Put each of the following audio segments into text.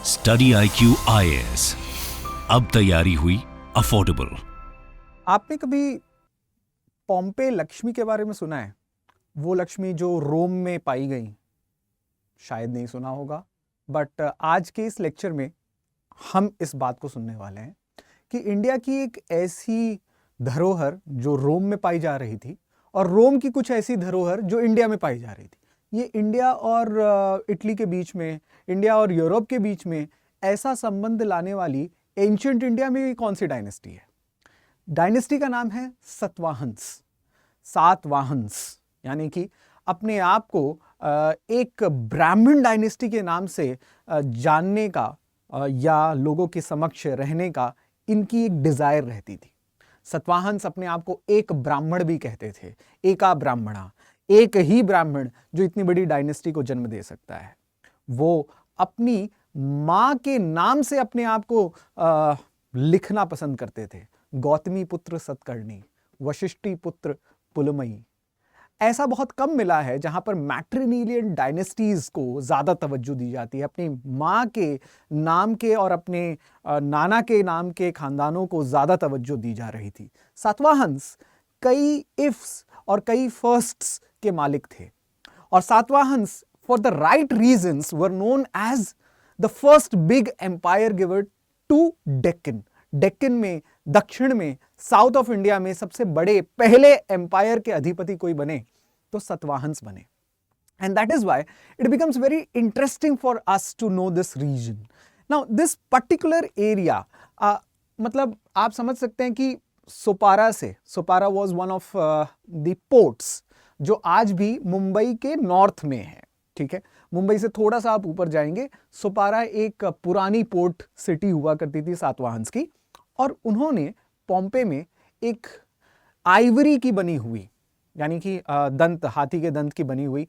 Study IQ IAS, अब तैयारी हुई अफोर्डेबल। आपने कभी पोम्पे लक्ष्मी के बारे में सुना है? वो लक्ष्मी जो रोम में पाई गई? शायद नहीं सुना होगा, बट आज के इस लेक्चर में हम इस बात को सुनने वाले हैं कि इंडिया की एक ऐसी धरोहर जो रोम में पाई जा रही थी और रोम की कुछ ऐसी धरोहर जो इंडिया में पाई जा रही थी। ये इंडिया और इटली के बीच में, इंडिया और यूरोप के बीच में ऐसा संबंध लाने वाली एंशिएंट इंडिया में कौन सी डायनेस्टी है? डायनेस्टी का नाम है सतवाहंस। सातवाहंस यानी कि अपने आप को एक ब्राह्मण डायनेस्टी के नाम से जानने का या लोगों के समक्ष रहने का इनकी एक डिजायर रहती थी। सतवाहंस अपने आप को एक ब्राह्मण भी कहते थे, एका ब्राह्मणा, एक ही ब्राह्मण जो इतनी बड़ी डायनेस्टी को जन्म दे सकता है। वो अपनी मां के नाम से अपने आप को लिखना पसंद करते थे। गौतमी पुत्र सतकर्णी, वशिष्ठी पुत्र पुलमयी। ऐसा बहुत कम मिला है जहां पर मैट्रिलिनियल डायनेस्टीज को ज्यादा तवज्जो दी जाती है। अपनी मां के नाम के और अपने नाना के नाम के खानदानों को ज्यादा तवज्जो दी जा रही थी। सातवाहंस कई इफ्स और कई फर्स्ट्स के मालिक थे और Satavahanas for the right reasons were known as the first big empire giver to Deccan. Deccan में, दक्षिण में, साउथ ऑफ इंडिया में सबसे बड़े पहले एम्पायर के अधिपति कोई बने तो सतवाहंस बने। And that is why it becomes very interesting for us to know this region. Now this particular area, मतलब आप समझ सकते हैं कि Sopara was one of the ports जो आज भी मुंबई के नॉर्थ में है। ठीक है, मुंबई से थोड़ा सा आप ऊपर जाएंगे, सोपारा एक पुरानी पोर्ट सिटी हुआ करती थी सातवाहंस की। और उन्होंने पोम्पे में एक आइवरी की बनी हुई, यानी कि दंत, हाथी के दंत की बनी हुई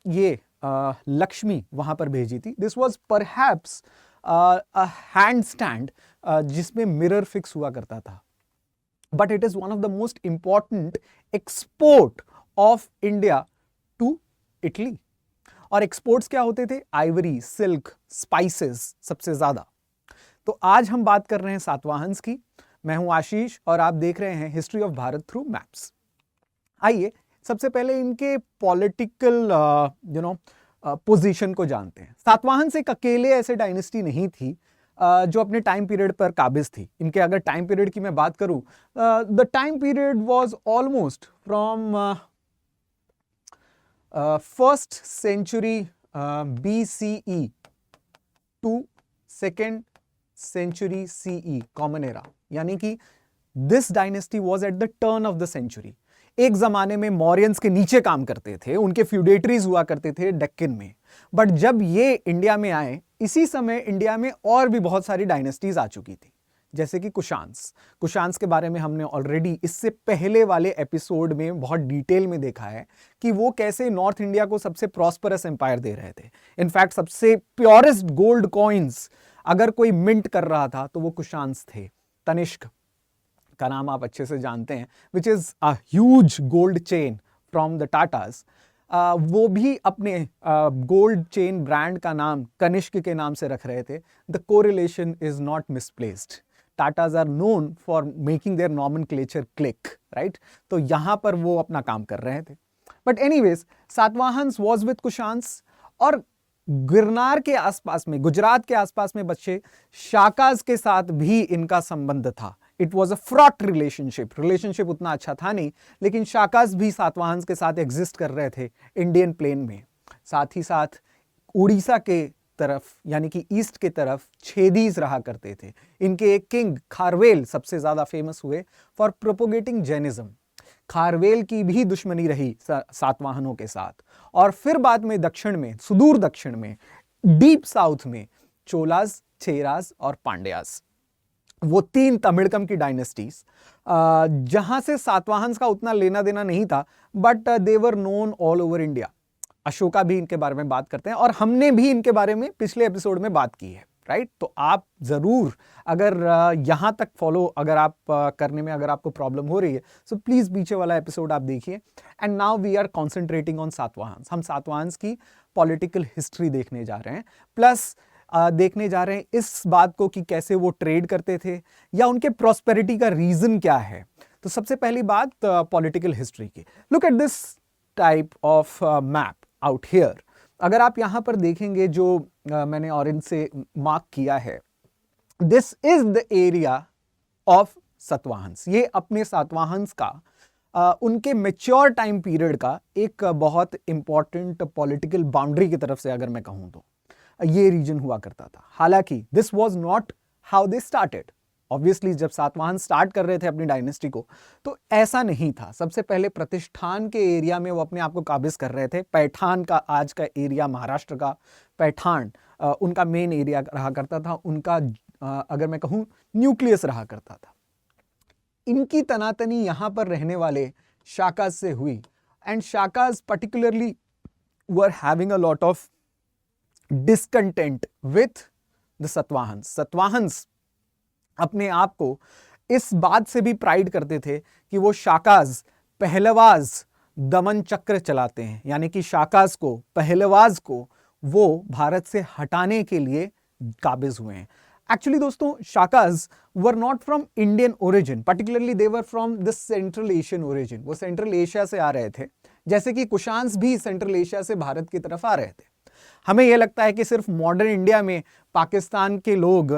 ये लक्ष्मी वहां पर भेजी थी। This was perhaps a hand stand जिसमें मिरर फिक्स हुआ करता था। But it is one of the most important export of India to Italy. और एक्सपोर्ट्स क्या होते थे? आइवरी, सिल्क, स्पाइसेस सबसे ज्यादा। तो आज हम बात कर रहे हैं सातवाहंस की। मैं हूं आशीष और आप देख रहे हैं history of Bharat through maps. आइए सबसे पहले इनके पॉलिटिकल पोजीशन को जानते हैं। सातवाहंस एक अकेले ऐसे डायनेस्टी नहीं थी जो अपने टाइम पीरियड पर काबिज थी। इनके अगर टाइम पीरियड की मैं बात करूं, the time period was almost from first century BCE to second century CE, common era. यानी कि this dynasty was at the turn of the century. एक जमाने में मौर्यंस के नीचे काम करते थे, उनके फ्यूडेटरीज हुआ करते थे डेक्कन में। बट जब ये इंडिया में आए, इसी समय इंडिया में और भी बहुत सारी डायनेस्टीज आ चुकी थी, जैसे कि कुशान्स के बारे में हमने ऑलरेडी इससे पहले वाले एपिसोड में बहुत डिटेल में देखा है कि वो कैसे नॉर्थ इंडिया को सबसे प्रॉस्परस एम्पायर दे रहे थे। इनफैक्ट सबसे प्योरेस्ट गोल्ड कॉइन्स अगर कोई मिंट कर रहा था तो वो कुशान्स थे। तनिष्क का नाम आप अच्छे से जानते हैं, which is a huge gold chain from the Tatas. वो भी अपने गोल्ड चेन ब्रांड का नाम कनिष्क के नाम से रख रहे थे। The correlation is not misplaced. Tatas are known for making their nomenclature click, right? तो यहां पर वो अपना काम कर रहे थे। But anyways, Satavahanas was with Kushans और गिरनार के आसपास में, गुजरात के आसपास में बच्चे शाकाज के साथ भी इनका संबंध था। It was a fraught relationship उतना अच्छा था नहीं, लेकिन शाकाज भी सातवाहंस के साथ एग्जिस्ट कर रहे थे इंडियन प्लेन में। साथ ही साथ उड़ीसा के तरफ, यानी कि ईस्ट के तरफ छेदीज रहा करते थे। इनके एक किंग खारवेल सबसे ज्यादा फेमस हुए फॉर प्रोपोगेटिंग जैनिज्म। खारवेल की भी दुश्मनी रही सातवाहनों के साथ। और फिर बाद में दक्षिण में, सुदूर दक्षिण में, डीप साउथ में चोलास, चेरास और पांड्यास, वो तीन तमिड़कम की डायनेस्टीज, जहां से सातवाहंस का उतना लेना देना नहीं था, but they were known all over India. Ashoka भी इनके बारे में बात करते हैं और हमने भी इनके बारे में पिछले एपिसोड में बात की है, राइट? तो आप जरूर, अगर यहां तक फॉलो अगर आप करने में अगर आपको प्रॉब्लम हो रही है, सो प्लीज पीछे वाला एपिसोड आप देखिए। And now we are concentrating on Satavahanas. हम सातवाहंस की पॉलिटिकल हिस्ट्री देखने जा रहे हैं, प्लस देखने जा रहे हैं इस बात को कि कैसे वो ट्रेड करते थे या उनके प्रॉस्पेरिटी का रीजन क्या है। तो सबसे पहली बात पॉलिटिकल हिस्ट्री की। Look at this type of map out here. अगर आप यहां पर देखेंगे जो मैंने ऑरेंज से मार्क किया है, this is the area of Satavahanas. ये अपने सातवाहन्स का उनके मेच्योर टाइम पीरियड का एक बहुत इंपॉर्टेंट पॉलिटिकल बाउंड्री की तरफ से अगर मैं कहूं तो ये रीजन हुआ करता था। हालांकि this was not how they started. Obviously जब सातवाहन स्टार्ट कर रहे थे अपनी डायनेस्टी को तो ऐसा नहीं था। सबसे पहले प्रतिष्ठान के एरिया में वो अपने आप को काबिज कर रहे थे। पैठान का आज का एरिया महाराष्ट्र का पैठान उनका मेन एरिया रहा करता था, उनका अगर मैं कहूं न्यूक्लियस रहा करता था। इनकी तनातनी यहां पर रहने वाले शाकाज से हुई and Shakas particularly were having a lot of discontent with the Satavahanas. Satavahanas अपने आप को इस बात से भी प्राइड करते थे कि वो शाकाज पहलवाज दमन चक्र चलाते हैं, यानी कि शाकाज को पहलवाज को वो भारत से हटाने के लिए काबिज हुए हैं। एक्चुअली दोस्तों Shakas were not from Indian origin, particularly they were from the central Asian origin. वो सेंट्रल एशिया से आ रहे थे, जैसे कि कुशान्स भी सेंट्रल एशिया से भारत की तरफ आ रहे थे। हमें यह लगता है कि सिर्फ मॉडर्न इंडिया में पाकिस्तान के लोग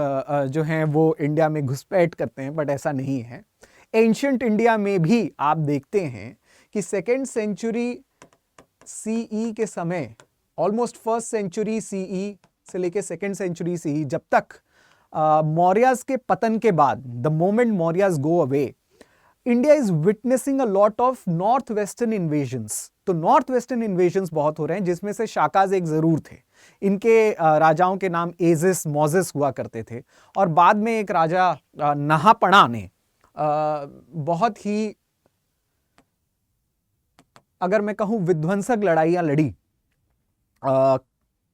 जो हैं वो इंडिया में घुसपैठ करते हैं, बट ऐसा नहीं है। एंशियंट इंडिया में भी आप देखते हैं कि सेकेंड सेंचुरी सीई के समय, ऑलमोस्ट फर्स्ट सेंचुरी सीई से लेके सेकेंड सेंचुरी सीई, जब तक मौर्याज के पतन के बाद, the moment Mauryas go away, India is witnessing a lot of north western invasions. तो नॉर्थ वेस्टर्न इन्वेजन्स बहुत हो रहे हैं, जिसमें से शाकाज एक जरूर थे। इनके राजाओं के नाम एजिस मोजेस हुआ करते थे, और बाद में एक राजा नहापणा ने बहुत ही, अगर मैं कहूं, विध्वंसक लड़ाइयां लड़ी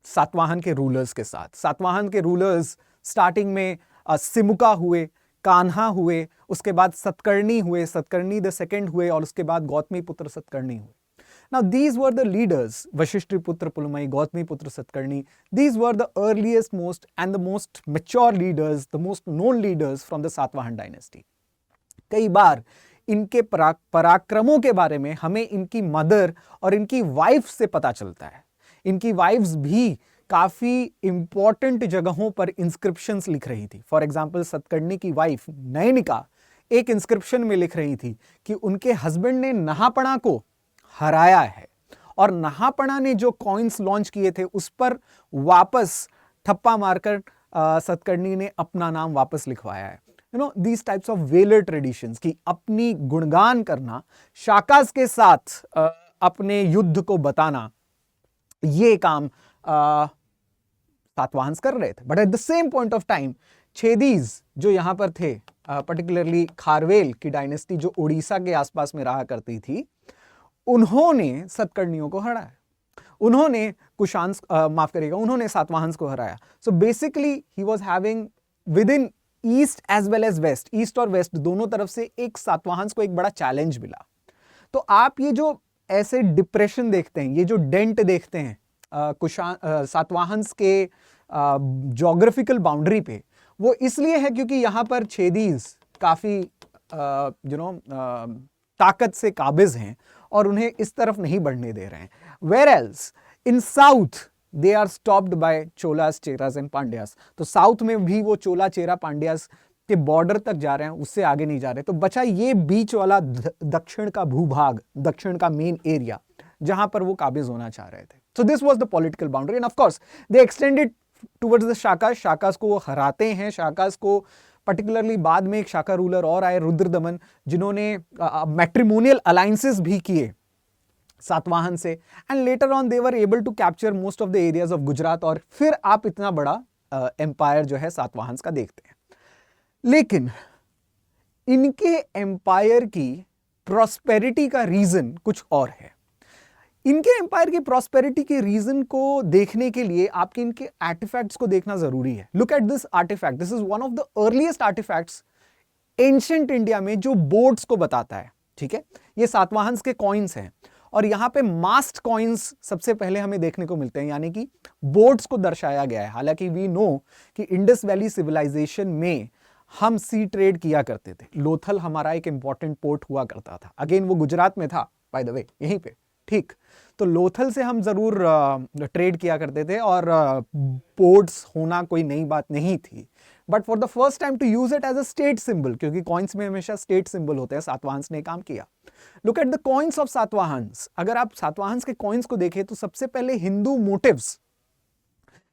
सातवाहन के रूलर्स के साथ। सातवाहन के रूलर्स स्टार्टिंग में सिमुका हुए, कान्हा हुए, उसके बाद सतकर्णी हुए, सतकर्णी द सेकंड हुए, और उसके बाद गौतमी पुत्र सतकर्णी हुए। Now these were the leaders, Vashishtriputra Pulumai, Gautamiputra Satkarni. These were the earliest, most and the most mature leaders, the most known leaders from the Satvahan dynasty. कई बार इनके पराक्रमों के बारे में हमें इनकी मदर और इनकी वाइफ से पता चलता है। इनकी वाइफ्स भी काफी इंपॉर्टेंट जगहों पर इंस्क्रिप्शंस लिख रही थी। फॉर एग्जाम्पल सतकर्णी की वाइफ नयनिका एक इंस्क्रिप्शन में लिख रही थी कि उनके हस्बैंड ने नहापणा को हराया है, और नहापणा ने जो कॉइन्स लॉन्च किए थे उस पर वापस ठप्पा मारकर सतकर्णी ने अपना नाम वापस लिखवाया है। You know these types of velar traditions की अपनी गुणगान करना, शाकाज के साथ अपने युद्ध को बताना, ये काम सातवाहन्स कर रहे थे। But at the same point of time Chedis जो यहां पर थे, पर्टिकुलरली खारवेल की डायनेस्टी जो उड़ीसा के आसपास में रहा करती थी, उन्होंने सतकर्णियों को हराया। उन्होंने कुशान्स माफ करिएगा, उन्होंने सातवाहन्स को हराया। So basically he was having with in east as well as west, east और वेस्ट दोनों तरफ से एक सातवाहन्स को एक बड़ा चैलेंज मिला। तो आप ये जो ऐसे डिप्रेशन देखते हैं, ये जो डेंट देखते हैं सातवाहन्स के ज्योग्राफिकल बाउंड्री पे, वो इसलिए है क्योंकि यहां पर छेदीज काफी ताकत से काबिज हैं और उन्हें इस तरफ नहीं बढ़ने दे रहे हैं। Where else in south they are stopped by Cholas, Cheras and Pandyas. तो साउथ में भी वो चोला, चेरा, पांड्यास के बॉर्डर तक जा रहे हैं, उससे आगे नहीं जा रहे। तो बचा ये बीच वाला दक्षिण का भूभाग, दक्षिण का मेन एरिया, जहां पर वो काबिज होना चाह रहे थे। So this was the political boundary and of course they extended towards the Shakas. Shakas को वो हराते हैं। शाकास को पर्टिकुलरली बाद में एक शाका रूलर और आए, रुद्रदमन, जिन्होंने मैट्रिमोनियल अलायंसेस भी किए सातवाहन से, and later on they were able to capture most of the areas of Gujarat, और फिर आप इतना बड़ा एम्पायर जो है सातवाहन्स का देखते हैं। लेकिन इनके एम्पायर की प्रॉस्पेरिटी का रीजन कुछ और है। इनके एम्पायर की प्रॉस्पेरिटी के रीजन को देखने के लिए आपके इनके आर्टिफैक्ट्स को देखना जरूरी है। Look at this artifact, this is one of the earliest artifacts ancient India में जो बोर्ड्स को बताता है। ठीक है, ये सातवाहन्स के कॉइन्स हैं, और यहाँ पे मास्ट कॉइन्स सबसे पहले हमें देखने को मिलते हैं, यानी कि बोट्स को दर्शाया गया है। हालांकि वी नो कि इंडस वैली सिविलाइजेशन में हम सी ट्रेड किया करते थे। लोथल हमारा एक इंपॉर्टेंट पोर्ट हुआ करता था। अगेन वो गुजरात में था बाय द वे, यहीं पे, ठीक। तो लोथल से हम जरूर ट्रेड किया करते थे और पोर्ट्स होना कोई नई बात नहीं थी। But for the first time to use it as a state symbol, क्योंकि कॉइन्स में हमेशा स्टेट सिंबल होते हैं, सातवाहंस ने काम किया। Look at the coins of Satavahanas. अगर आप सातवाहंस के कॉइन्स को देखें तो सबसे पहले हिंदू मोटिव्स,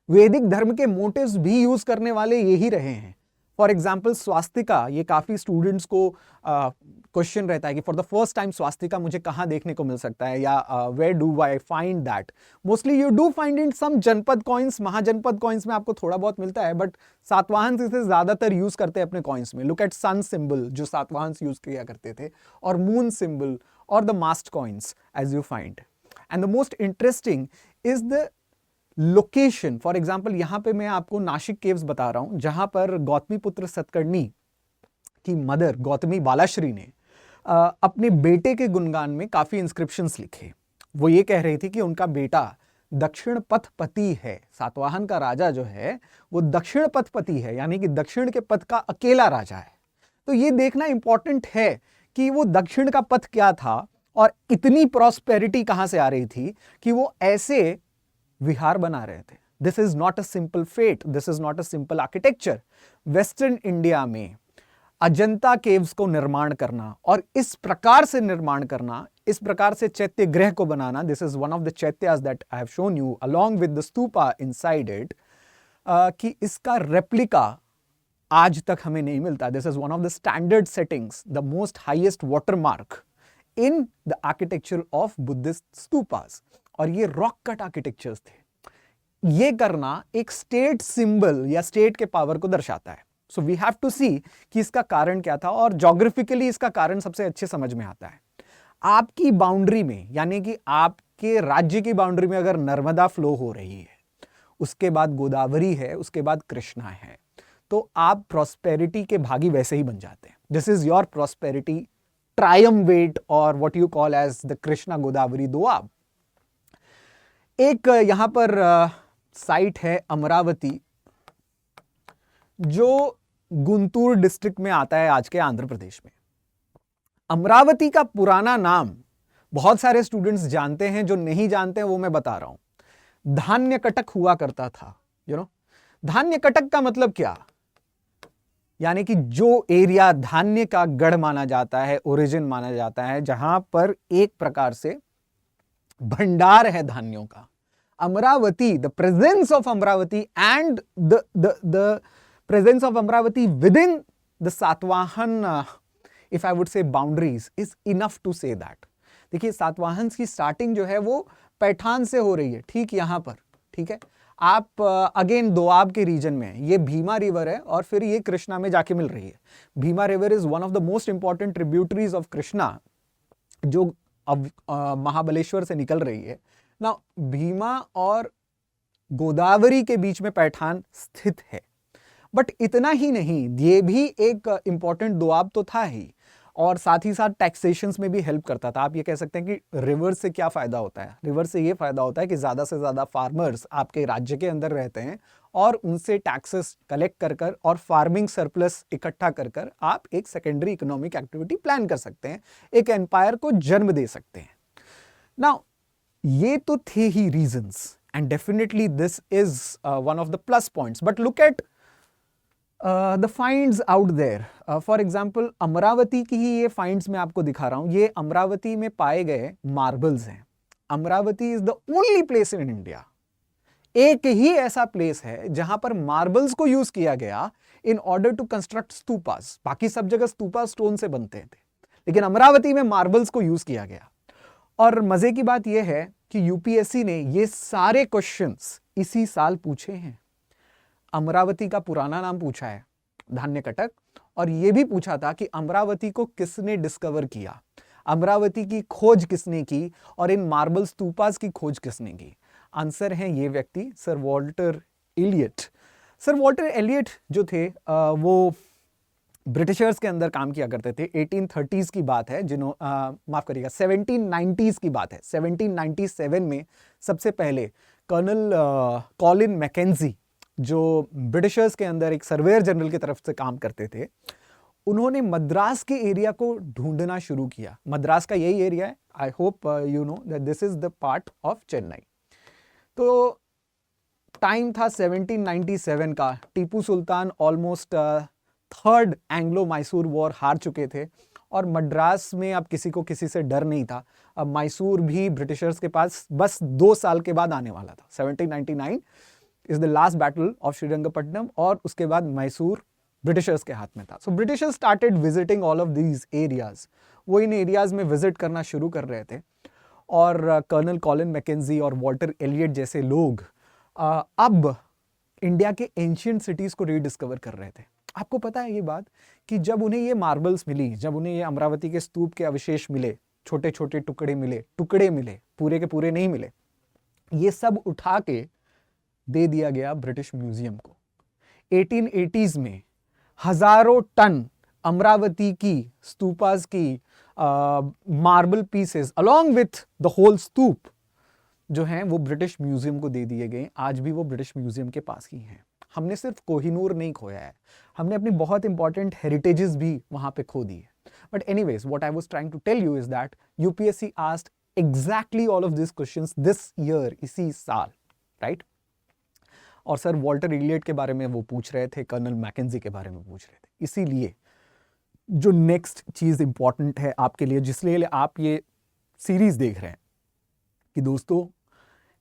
वैदिक धर्म के मोटिव्स भी यूज करने वाले यही रहे हैं। फॉर एग्जाम्पल स्वास्तिका, ये काफी स्टूडेंट्स को क्वेश्चन रहता है कि for the first time swastika मुझे कहां देखने को मिल सकता है, या where do I find that. Mostly you do find in some janapada coins, महाजनपद coins में आपको थोड़ा बहुत मिलता है, बट सातवाहंस इसे ज्यादातर यूज करते हैं अपने कॉइन्स में। लुक एट सन सिंबल जो सातवाहंस यूज किया करते थे, और मून सिंबल, और the most coins as you find. And the most interesting is the location. For example यहां पे मैं आपको नासिक केव्स बता रहा हूं, जहां पर गौतमीपुत्र सतकर्णी की मदर गौतमी बालाश्री ने अपने बेटे के गुणगान में काफी इंस्क्रिप्शंस लिखे। वो ये कह रही थी कि उनका बेटा दक्षिण पथपति है। सातवाहन का राजा जो है वो दक्षिण पथपति है, यानी कि दक्षिण के पथ का अकेला राजा है। तो ये देखना इंपॉर्टेंट है कि वो दक्षिण का पथ क्या था और इतनी प्रॉस्पेरिटी कहां से आ रही थी कि वो ऐसे विहार बना रहे थे। This is not a simple feat, this is not a simple architecture. Western India में अजंता केव्स को निर्माण करना और इस प्रकार से निर्माण करना, इस प्रकार से चैत्य गृह को बनाना, this is one of the chaityas that I have shown you along with the stupa inside it, कि इसका रेप्लिका आज तक हमें नहीं मिलता। This is one of the standard settings, the most highest watermark in the architecture of Buddhist stupas. और ये rock cut architectures थे। ये करना एक स्टेट सिंबल या स्टेट के पावर को दर्शाता है। सो वी हैव टू सी कि इसका कारण क्या था, और ज्योग्राफिकली इसका कारण सबसे अच्छे समझ में आता है। आपकी बाउंड्री में, यानी कि आपके राज्य की बाउंड्री में अगर नर्मदा फ्लो हो रही है, उसके बाद गोदावरी है, उसके बाद कृष्णा है, तो आप प्रॉस्पेरिटी के भागी वैसे ही बन जाते हैं। This is your prosperity triumvirate, और what you call as the Krishna Godavari doab. एक यहां पर साइट है अमरावती, जो गुंटूर डिस्ट्रिक्ट में आता है आज के आंध्र प्रदेश में। अमरावती का पुराना नाम बहुत सारे स्टूडेंट्स जानते हैं, जो नहीं जानते हैं वो मैं बता रहा हूं। धान्य कटक हुआ करता था। धान्य कटक का मतलब क्या, यानी कि जो एरिया धान्य का गढ़ माना जाता है, ओरिजिन माना जाता है, जहां पर एक प्रकार से भंडार है धान्यों का। Amravati, the presence of Amravati and the presence of Amravati within the Satvahan, if I would say boundaries, is enough to say that. देखिए सातवाहन की स्टार्टिंग जो है वो पैठान से हो रही है, ठीक यहां पर, ठीक है। आप अगेन दोआब के रीजन में, ये भीमा रिवर है और फिर ये कृष्णा में जाके मिल रही है। Bhima river is one of the most important tributaries of Krishna, जो अब महाबलेश्वर से निकल रही है ना। भीमा और गोदावरी के बीच में पैठान स्थित है। बट इतना ही नहीं, ये भी एक इंपॉर्टेंट दोआब तो था ही, और साथ ही साथ टैक्सेशंस में भी हेल्प करता था। आप ये कह सकते हैं कि रिवर से क्या फायदा होता है। रिवर से ये फायदा होता है कि ज्यादा से ज्यादा फार्मर्स आपके राज्य के अंदर रहते हैं और उनसे टैक्सेस कलेक्ट कर कर और फार्मिंग सरप्लस इकट्ठा कर कर आप एक सेकेंडरी इकोनॉमिक एक्टिविटी प्लान कर सकते हैं, एक एम्पायर को जन्म दे सकते हैं। नाउ ये तो थे ही reasons, and definitely this is one of the plus points. But look at the finds out there. For example Amaravati की ही ये फाइंड्स मैं आपको दिखा रहा हूं। ये अमरावती में पाए गए मार्बल्स हैं। Amravati is the only place in India, एक ही ऐसा प्लेस है जहां पर मार्बल्स को यूज किया गया in order to construct stupas. बाकी सब जगह स्तूपा स्टोन से बनते थे, लेकिन अमरावती में मार्बल्स को यूज किया गया। और मजे की बात यह है कि यूपीएससी ने ये सारे क्वेश्चंस इसी साल पूछे हैं। अमरावती का पुराना नाम पूछा है धान्य कटक, और यह भी पूछा था कि अमरावती को किसने डिस्कवर किया, अमरावती की खोज किसने की, और इन मार्बल स्तूपास की खोज किसने की। आंसर है ये व्यक्ति, sir Walter Elliot. Sir Walter Elliot जो थे वो ब्रिटिशर्स के अंदर काम किया करते थे। 1830s की बात है, माफ करिएगा 1790s की बात है। 1797 में सबसे पहले कर्नल कॉलिन मैकेंजी, जो ब्रिटिशर्स के अंदर एक सर्वेयर जनरल की तरफ से काम करते थे, उन्होंने मद्रास के एरिया को ढूंढना शुरू किया। मद्रास का यही एरिया है, I hope you know that this is the part of Chennai. तो टाइम था 1797 का, Tipu Sultan almost third Anglo Mysore war हार चुके थे और मद्रास में अब किसी को किसी से डर नहीं था। अब मैसूर भी ब्रिटिशर्स के पास बस 2 साल के बाद आने वाला था। 1799 is the last battle of Srirangapatnam और उसके बाद मैसूर ब्रिटिशर्स के हाथ में था। So Britishers started visiting all of these areas. वो इन एरियाज में विजिट करना शुरू कर रहे थे और कर्नल कॉलिन मैकेंजी और वॉल्टर एलियट जैसे लोग अब इंडिया के एंशियंट सिटीज को रीडिस्कवर कर रहे थे। आपको पता है ये बात कि जब उन्हें ये मार्बल्स मिली, जब उन्हें ये अमरावती के स्तूप के अवशेष मिले, छोटे छोटे टुकड़े मिले, पूरे के पूरे नहीं मिले, ये सब उठा के दे दिया गया ब्रिटिश म्यूजियम को। 1880s में हजारों टन अमरावती की स्तूपास की marble pieces along with the whole stupa जो हैं वो ब्रिटिश म्यूजियम को दे दिए गए। आज भी वो ब्रिटिश म्यूजियम के पास ही हैं। हमने सिर्फ कोहिनूर नहीं खोया है, हमने अपनी बहुत इंपॉर्टेंट हेरिटेजेस भी वहां पे खो दी है। But anyways, what I was trying to tell you is that UPSC asked exactly all of this questions this year, इसी साल, राइट? और सर वॉल्टर एलियट के बारे में वो पूछ रहे थे, कर्नल मैकेंजी के बारे में पूछ रहे थे। इसीलिए जो नेक्स्ट चीज इंपॉर्टेंट है आपके लिए, जिसलिए आप ये सीरीज देख रहे हैं, कि दोस्तों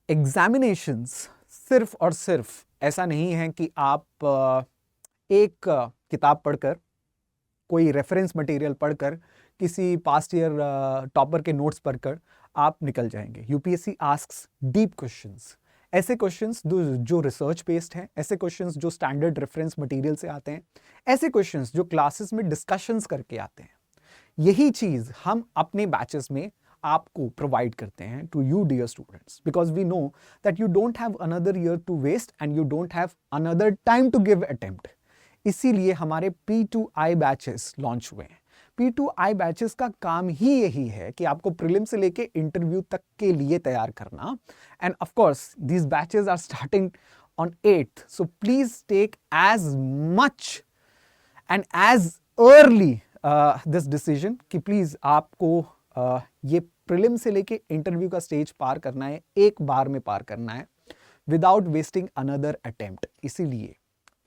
एग्जामिनेशंस सिर्फ और सिर्फ ऐसा नहीं है कि आप एक किताब पढ़कर, कोई रेफरेंस मटेरियल पढ़कर, किसी पास्ट ईयर टॉपर के नोट्स पढ़कर आप निकल जाएंगे। यूपीएससी आस्क्स डीप क्वेश्चंस, ऐसे क्वेश्चंस जो रिसर्च बेस्ड हैं, ऐसे क्वेश्चंस जो स्टैंडर्ड रेफरेंस मटेरियल से आते हैं, ऐसे क्वेश्चंस जो क्लासेस में डिस्कशंस करके आते हैं। यही चीज हम अपने बैचेस में आपको प्रोवाइड करते हैं to you dear students, because we know that you don't have another year to waste and you don't have another time to give attempt. इसीलिए हमारे P2I बैचेस लॉन्च हुए हैं। P2I बैचेस का काम ही यही है कि आपको प्रीलिम से लेके इंटरव्यू तक के लिए तैयार करना। And of course these batches are starting on 8th, so please take as much and as early this decision कि प्लीज आपको ये प्रीलिम से लेके इंटरव्यू का स्टेज पार करना है, एक बार में पार करना है विदाउट वेस्टिंग अनदर अटेम्प्ट। इसीलिए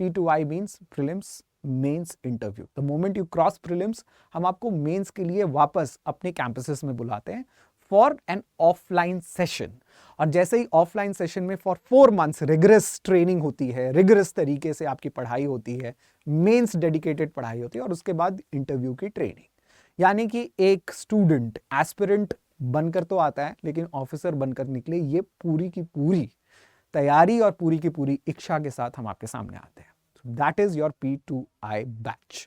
P2I means prelims, mains, interview. The moment you cross prelims, हम आपको मेंस के लिए वापस अपने कैंपसेस में बुलाते हैं फॉर एन ऑफलाइन सेशन। और जैसे ही ऑफलाइन सेशन में फॉर 4 months रिगरस ट्रेनिंग होती है, रिगरस तरीके से आपकी पढ़ाई होती है, मेंस डेडिकेटेड पढ़ाई होती है और उसके बाद इंटरव्यू की ट्रेनिंग। यानी कि एक स्टूडेंट एस्पिरेंट बनकर तो आता है, लेकिन ऑफिसर बनकर निकले, ये पूरी की पूरी तैयारी और पूरी की पूरी इच्छा के साथ हम आपके सामने आते हैं। That is your P2I batch.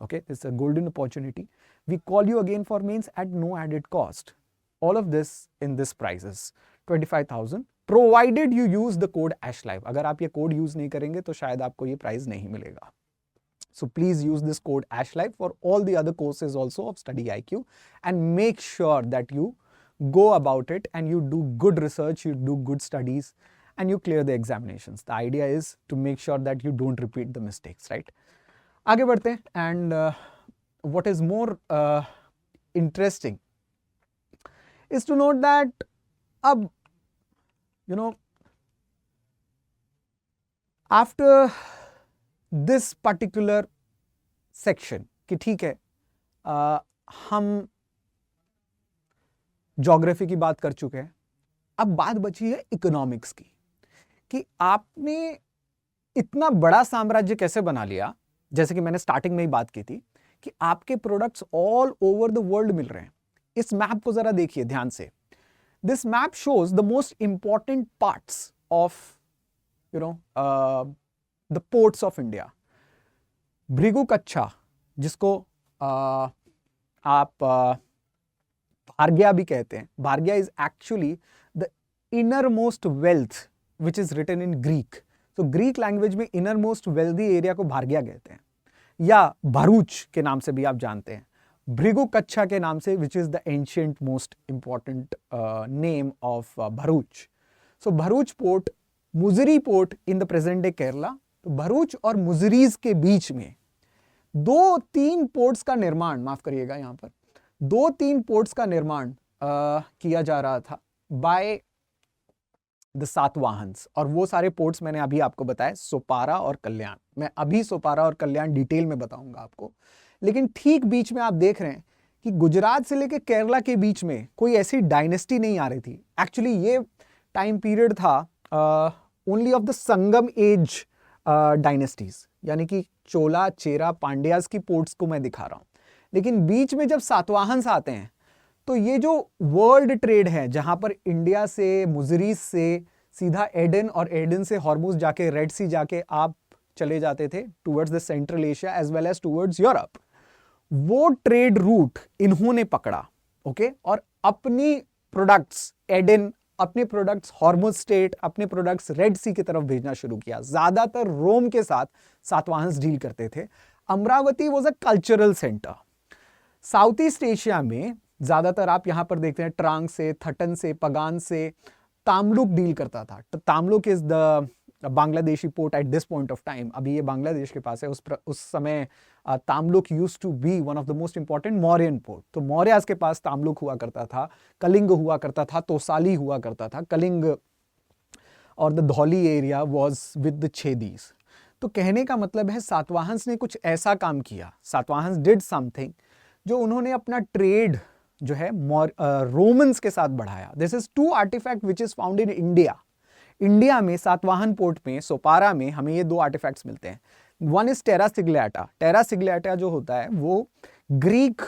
Okay, it's a golden opportunity. We call you again for mains at no added cost. All of this in this prices 25,000 provided you use the code ASHLIVE. अगर आप ये code use नहीं करेंगे तो शायद आपको ये price नहीं मिलेगा। So please use this code ASHLIVE for all the other courses also of Study IQ and make sure that you go about it and you do good research, you do good studies and you clear the examinations. The idea is to make sure that you don't repeat the mistakes, right? आगे बढ़ते हैं and what is more interesting is to note that अब you know after this particular section कि ठीक है हम geography की बात कर चुके हैं, अब बात बची है इकोनॉमिक्स की कि आपने इतना बड़ा साम्राज्य कैसे बना लिया। जैसे कि मैंने स्टार्टिंग में ही बात की थी कि आपके products all over the world मिल रहे हैं। इस मैप को जरा देखिए ध्यान से। This map shows the most important parts of you know the ports of India. Bhrigukachchha, जिसको आप भारग्या भी कहते हैं, Barygaza is actually the inner most wealth which is written in Greek. तो ग्रीक लैंग्वेज में इनर मोस्ट वेल्दी एरिया को Barygaza कहते हैं। या भरूच के नाम से भी आप जानते हैं, भृगु कच्छा के नाम से, which is the ancient most important name of Bharuch. So Bharuch port, Muziris port in the present day Kerala. तो भरूच और मुजरीज के बीच में 2-3 पोर्ट्स का निर्माण, माफ करिएगा यहां पर 2-3 पोर्ट्स का निर्माण किया जा रहा था बाय द सातवाहन्स. और वो सारे पोर्ट्स मैंने अभी आपको बताए, सोपारा और कल्याण. मैं अभी सोपारा और कल्याण डिटेल में बताऊंगा आपको. लेकिन ठीक बीच में आप देख रहे हैं कि गुजरात से लेकर केरला के बीच में कोई ऐसी डायनेस्टी नहीं आ रही थी. एक्चुअली ये टाइम पीरियड था only of the Sangam age dynasties, यानी कि चोला, चेरा, पांड्यास की पोर्ट्स को मैं दिखा रहा हूं. लेकिन बीच में जब सातवाहन्स आते हैं तो ये जो वर्ल्ड ट्रेड है, जहां पर इंडिया से, मुजरीज से सीधा एडन और एडन से हॉर्मुज जाके, रेड सी जाके आप चले जाते थे towards the central Asia as well as towards Europe, वो ट्रेड रूट इन्होंने पकड़ा. ओके, और अपनी प्रोडक्ट्स एडन, अपने प्रोडक्ट्स हॉर्मुज स्टेट, अपने प्रोडक्ट्स रेड सी की तरफ भेजना शुरू किया. ज्यादातर रोम के साथ सातवाहन्स डील करते थे. Amravati was a cultural centre. South east Asia में ज्यादातर आप यहां पर देखते हैं ट्रांग से, थटन से, पगान से तामलुक डील करता था. Tamluk is the Bangladeshi port at this point of time. अभी ये बांग्लादेश के पास है. उस समय Tamluk used to be one of the most important Mauryan port. तो मौर्यास के पास तामलुक हुआ करता था, कलिंग हुआ करता था, तोसाली हुआ करता था. कलिंग और the Dhauli area was with the Chedis. तो कहने का मतलब है सातवाहन्स ने कुछ ऐसा काम किया, सातवाहन्स डिड समथिंग, जो उन्होंने अपना ट्रेड जो है रोमन्स के साथ बढ़ाया. This is 2 artifact which is found in India. India में सातवाहन पोर्ट में, सोपारा में हमें ये 2 आर्टिफैक्ट्स मिलते हैं. वन इज टेरा सिग्लियाटा. टेरा सिग्लियाटा जो होता है वो ग्रीक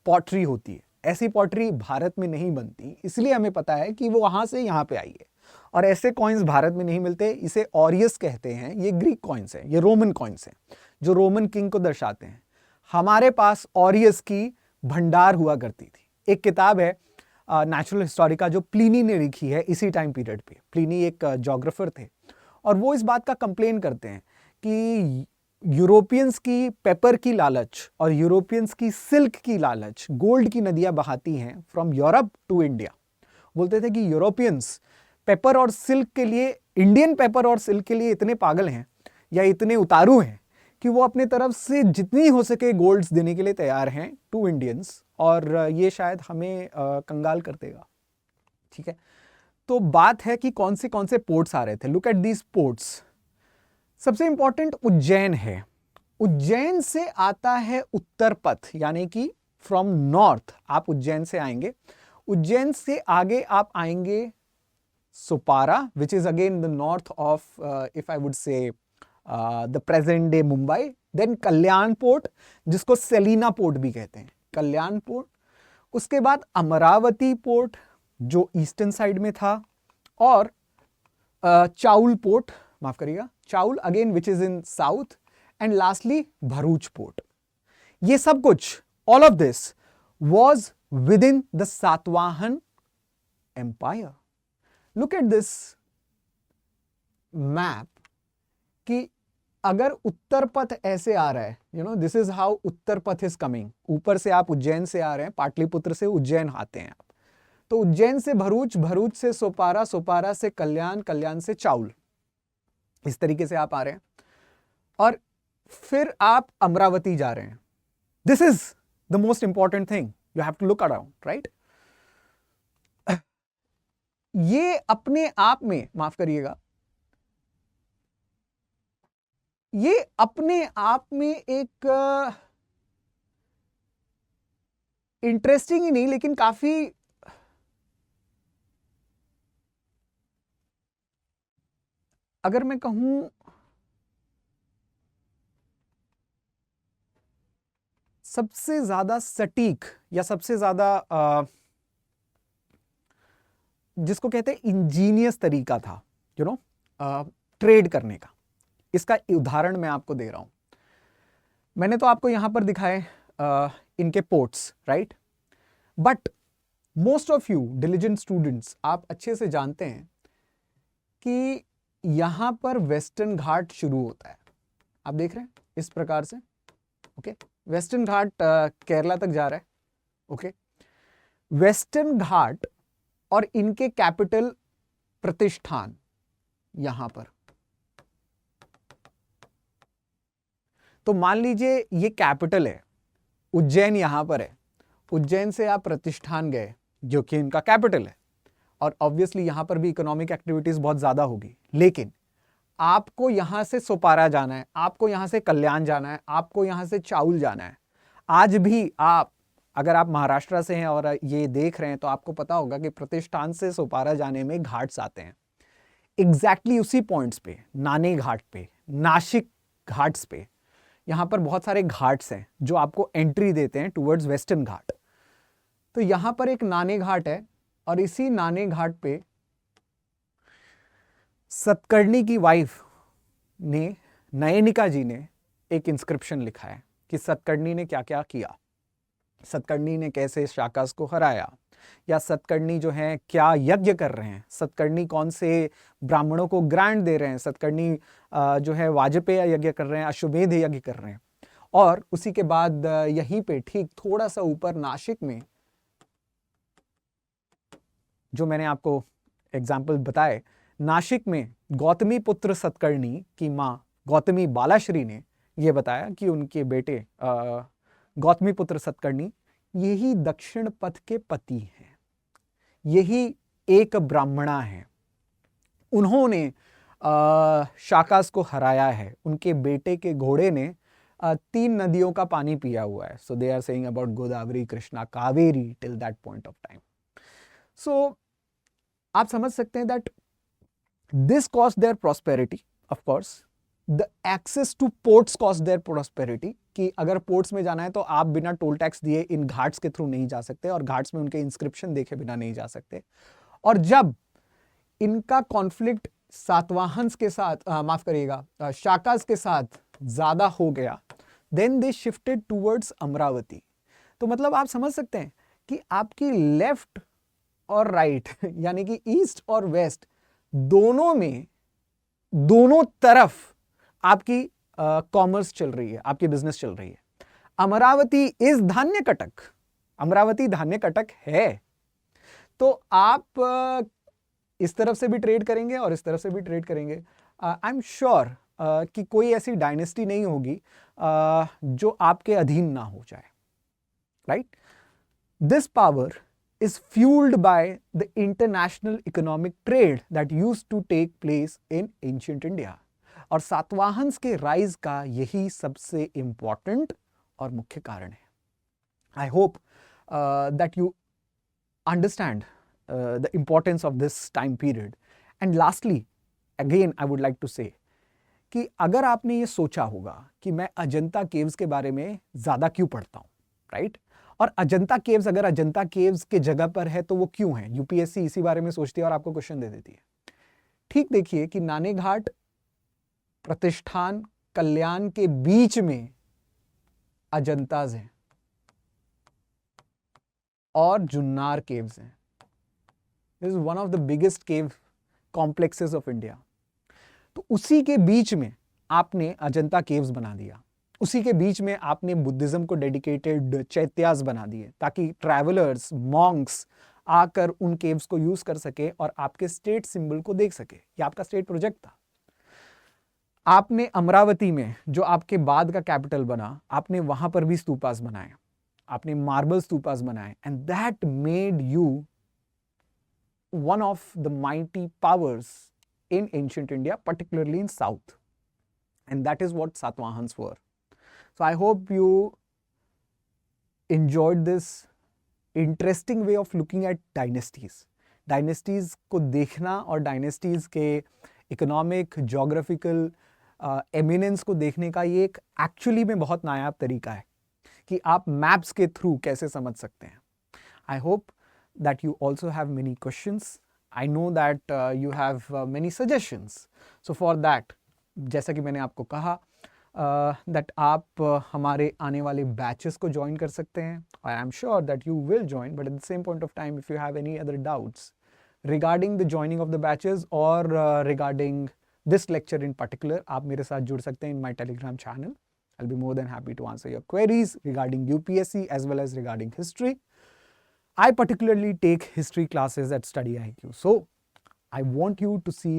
पॉटरी होती है. ऐसी पॉटरी भारत में नहीं बनती, इसलिए हमें पता है कि वो वहां से यहाँ पे आई है. और ऐसे कॉइन्स भारत में नहीं मिलते. इसे ऑरियस कहते हैं. ये ग्रीक कॉइन्स हैं, ये रोमन कॉइन्स हैं जो रोमन किंग को दर्शाते हैं. हमारे पास ऑरियस की भंडार हुआ करती थी. एक किताब है नेचुरल हिस्टोरिका जो प्लिनी ने लिखी है इसी टाइम पीरियड पे. प्लिनी एक जोग्राफर थे और वो इस बात का कंप्लेन करते हैं कि यूरोपियंस की पेपर की लालच और यूरोपियंस की सिल्क की लालच गोल्ड की नदियां बहाती हैं फ्रॉम यूरोप टू इंडिया. बोलते थे कि यूरोपियंस पेपर और सिल्क के लिए, इंडियन पेपर और सिल्क के लिए इतने पागल हैं या इतने उतारू हैं कि वो अपने तरफ से जितनी हो सके गोल्ड्स देने के लिए तैयार हैं टू इंडियंस. और ये शायद हमें कंगाल कर देगा. ठीक है, तो बात है कि कौन से पोर्ट्स आ रहे थे. Look at these ports. सबसे इंपॉर्टेंट उज्जैन है. उज्जैन से आता है उत्तर पथ, यानी कि फ्रॉम नॉर्थ आप उज्जैन से आएंगे. उज्जैन से आगे आप आएंगे Sopara, which is again the north of if I would say the present day Mumbai. Then Kalyan port, जिसको सेलिना पोर्ट भी कहते हैं, कल्याण पोर्ट. उसके बाद अमरावती पोर्ट जो ईस्टर्न साइड में था, और चाउल पोर्ट, माफ करिएगा, Chaul again which is in south. And lastly Bharuch port. ये सब कुछ, all of this was within the Satavahana empire. Look at this map कि अगर उत्तर पथ ऐसे आ रहा है, you know this is how Uttarapath is coming. ऊपर से आप उज्जैन से आ रहे हैं, पाटलिपुत्र से उज्जैन आते हैं आप, तो उज्जैन से भरूच, भरूच से सोपारा, सोपारा से कल्याण, कल्याण से चाउल, इस तरीके से आप आ रहे हैं. और फिर आप अमरावती जा रहे हैं. This is the most important thing you have to look around, right. ये अपने आप में, माफ करिएगा, ये अपने आप में एक इंटरेस्टिंग ही नहीं, लेकिन काफी अगर मैं कहूं सबसे ज्यादा सटीक या सबसे ज्यादा जिसको कहते हैं इंजीनियस तरीका था यू नो ट्रेड करने का. इसका उदाहरण मैं आपको दे रहा हूं. मैंने तो आपको यहां पर दिखाए इनके ports, right. But most of you diligent students, आप अच्छे से जानते हैं कि यहां पर वेस्टर्न घाट शुरू होता है. आप देख रहे हैं इस प्रकार से, ओके, वेस्टर्न घाट केरला तक जा रहा है। ओके, वेस्टर्न घाट और इनके कैपिटल प्रतिष्ठान यहां पर। तो मान लीजिए ये कैपिटल है, उज्जैन यहां पर है, उज्जैन से आप प्रतिष्ठान गए जो कि इनका कैपिटल है, और ऑब्वियसली यहां पर भी इकोनॉमिक एक्टिविटीज बहुत ज्यादा होगी, लेकिन आपको यहां से सोपारा जाना है, आपको यहां से कल्याण जाना है, आपको यहां से चाउल जाना है। आज भी आप अगर आप महाराष्ट्र से हैं और ये देख रहे हैं तो आपको पता होगा कि प्रतिष्ठान से सोपारा जाने में घाट्स आते हैं। एग्जैक्टली उसी पॉइंट्स पे, नाने घाट पे, नासिक घाट्स पे, यहां पर बहुत सारे घाट्स हैं जो आपको एंट्री देते हैं टुवर्ड्स वेस्टर्न घाट। तो यहां पर एक नाने घाट है, और इसी नाने घाट पे सतकर्णी की वाइफ ने, नयनिका जी ने एक इंस्क्रिप्शन लिखा है कि सतकर्णी ने क्या क्या किया, सतकर्णी ने कैसे शाकास को हराया, या सतकर्णी जो है क्या यज्ञ कर रहे हैं, सतकर्णी कौन से ब्राह्मणों को ग्रांट दे रहे हैं, सतकर्णी जो है वाजपेय यज्ञ कर रहे हैं, अश्वमेध यज्ञ कर रहे हैं। और उसी के बाद यहीं पे ठीक थोड़ा सा ऊपर नासिक में, जो मैंने आपको एग्जाम्पल बताए, नासिक में गौतमी पुत्र सतकर्णी की मां गौतमी बालाश्री ने यह बताया कि उनके बेटे गौतमी पुत्र सतकर्णी यही दक्षिण पथ के पति हैं, यही एक ब्राह्मणा है, उन्होंने शाकास को हराया है, उनके बेटे के घोड़े ने 3 नदियों का पानी पिया हुआ है। So they are saying about Godavari, Krishna, Kaveri till that point of time. सो आप समझ सकते हैं that this cost their prosperity, of course the access to ports cost their prosperity, कि अगर पोर्ट्स में जाना है तो आप बिना टोल टैक्स दिए इन घाट्स के थ्रू नहीं जा सकते, और घाट्स में उनके इंस्क्रिप्शन देखे बिना नहीं जा सकते। और जब इनका कॉन्फ्लिक्ट सातवाहन के साथ, माफ करिएगा, शाकास के साथ ज्यादा हो गया, then they shifted towards Amaravati. तो मतलब आप समझ सकते हैं कि आपकी लेफ्ट और राइट यानी कि ईस्ट और वेस्ट दोनों में, दोनों तरफ आपकी कॉमर्स चल रही है, आपकी बिजनेस चल रही है। अमरावती इज धान्य कटक, अमरावती धान्य कटक है। तो आप इस तरफ से भी ट्रेड करेंगे और इस तरफ से भी ट्रेड करेंगे। आई एम श्योर कि कोई ऐसी डायनेस्टी नहीं होगी जो आपके अधीन ना हो जाए, right? This power is fueled by the international economic trade that used to take place in ancient India. और सातवाहन्स के राइज का यही सबसे इंपॉर्टेंट और मुख्य कारण है। I hope that you understand the importance of this time period. And lastly again I would like to say कि अगर आपने ये सोचा होगा कि मैं अजंता केव्स के बारे में ज्यादा क्यों पढ़ता हूँ, राइट? और अजंता केव्स, अगर अजंता केव्स के जगह पर है तो वो क्यों है? यूपीएससी इसी बारे में सोचती है और आपको क्वेश्चन दे देती है। ठीक देखिए कि नाने घाट, प्रतिष्ठान, कल्याण के बीच में अजंताज हैं और जुन्नार केव्स हैं। This is one of the biggest cave complexes of India. तो उसी के बीच में आपने अजंता केव्स बना दिया, उसी के बीच में आपने बुद्धिज्म को डेडिकेटेड चैत्यास बना दिए ताकि ट्रैवलर्स, मॉन्क्स आकर उन केव्स को यूज कर सके और आपके स्टेट सिंबल को देख सके। ये आपका स्टेट प्रोजेक्ट था। आपने अमरावती में, जो आपके बाद का कैपिटल बना, आपने वहां पर भी स्तूपास बनाए, आपने मार्बल स्तूपास बनाए, and that made you one of the mighty powers in ancient India, particularly in south, and that is what Satvahans were. So I hope you enjoyed this interesting way of looking at dynasties. Dynasties को देखना और dynasties के economic, geographical eminence को देखने का ये एक actually में बहुत नायाब तरीका है कि आप maps के through कैसे समझ सकते हैं. I hope that you also have many questions. I know that you have many suggestions. So for that, जैसा कि मैंने आपको कहा that आप हमारे आने वाले बैचेस को ज्वाइन कर सकते हैं. I am sure that you will join, but at the same point of time, if you have any other doubts regarding the joining of the batches or regarding this lecture in particular, आप मेरे साथ जुड़ सकते हैं in my Telegram channel. I'll be more than happy to answer your queries regarding UPSC as well as regarding history. I particularly take history classes at Study IQ. So I want you to see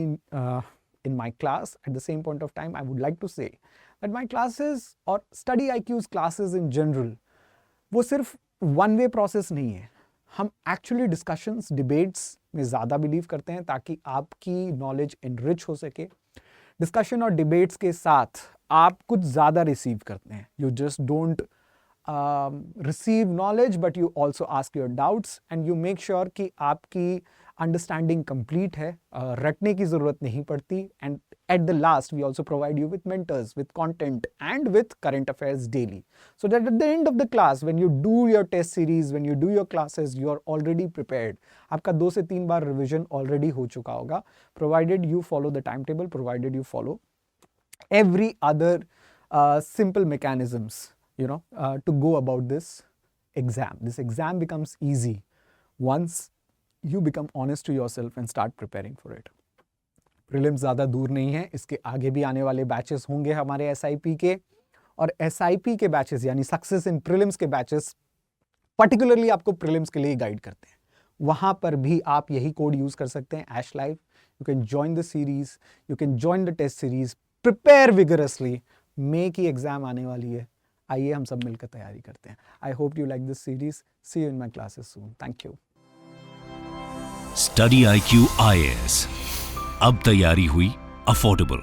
in my class. At the same point of time, I would like to say that my classes or Study IQ's classes in general, वो सिर्फ one way process नहीं है. हम actually discussions, debates में ज़्यादा believe करते हैं ताकि आपकी नॉलेज एनरिच हो सके. डिस्कशन और डिबेट्स के साथ आप कुछ ज़्यादा रिसीव करते हैं. You just don't receive knowledge, but you also ask your doubts and you make sure कि आपकी अंडरस्टैंडिंग कंप्लीट है, रटने की ज़रूरत नहीं पड़ती. And at the last we also provide you with mentors, with content and with current affairs daily, so that at the end of the class when you do your test series, when you do your classes, you are already prepared. आपका 2 से 3 बार revision already हो चुका होगा, provided you follow the timetable, provided you follow every other simple mechanisms, to go about this exam. This exam becomes easy once you become honest to yourself and start preparing for it. Prelims ज़्यादा दूर नहीं है, इसके आगे भी आने वाले batches होंगे हमारे SIP के, और SIP के बैचेस यानी सक्सेस इन प्रीलिम्स के बैचेस पर्टिकुलरली आपको प्रीलिम्स के लिए गाइड करते हैं. वहाँ पर भी आप यही कोड यूज़ कर सकते हैं, ASH Live. You can join the series, you can join the test series, prepare vigorously. May की एग्जाम आने वाली है, आइए हम सब मिलकर तैयारी करते हैं. I hope you like this series. See you in my classes soon. Thank you. Study IQ IAS. अब तैयारी हुई अफोर्डेबल.